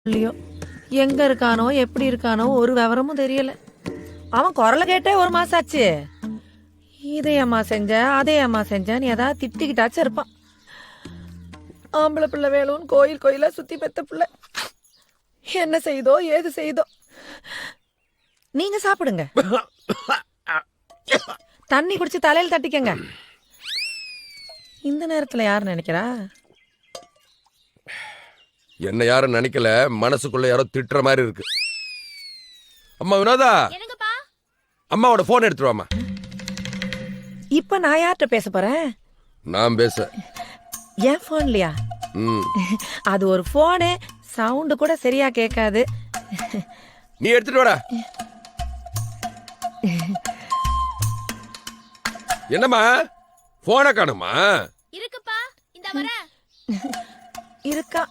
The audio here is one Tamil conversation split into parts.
இல்லையோ எங்க இருக்கானோ எப்படி இருக்கானோ ஒரு விவரமும் தெரியல. அவன் குரலை கேட்டே ஒரு மாசம் ஆச்சு. இதையம்மா செஞ்ச அதையம்மா செஞ்சேன்னு ஏதாவது திட்டிக்கிட்டாச்சும் இருப்பான். ஆம்பளை பிள்ளை வேணும்னு கோயில் கோயிலா சுத்தி பெத்த பிள்ளை என்ன செய்தோ ஏது செய்தோ. நீங்க சாப்பிடுங்க, தண்ணி குடிச்சு தலையில தட்டிக்கங்க. இந்த நேரத்துல யாரு நினைக்கிறா? என்ன யாரும் நினைக்கல, மனசுக்குள்ள யாரோ திட்டுற மாதிரி இருக்கு. அம்மா வினோதா, அம்மாவோட போன் எடுத்துருவாமா. இப்ப நான் யார்கிட்ட பேச போறேன்? நான் பேச என் போன்லயா? அது ஒரு போனு, சவுண்டு கூட சரியா கேட்காது. நீ எடுத்துட்டு வாடா. என்னம்மா போனை காணுமா? இருக்குப்பா, இந்த வரேன். இருக்கா?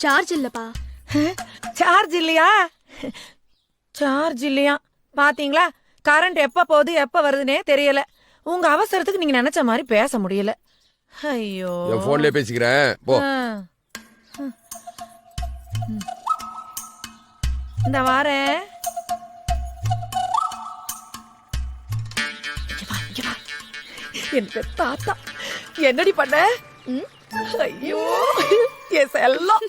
சார்ஜ் இல்லப்பா. சார்ஜ் இல்லையா? சார்ஜ் இல்லையா? பாத்தீங்களா, கரண்ட் எப்ப போகுது எப்ப வருதுன்னே தெரியல. உங்க அவசரத்துக்கு நீங்க நினைச்ச மாதிரி பேச முடியல. ஐயோ, என் போன்லயே பேசிக்கிறேன் போ. இந்த வாரேன். என் தாத்தா என்னடி பண்ண? ஐயோ என் செல்லம்.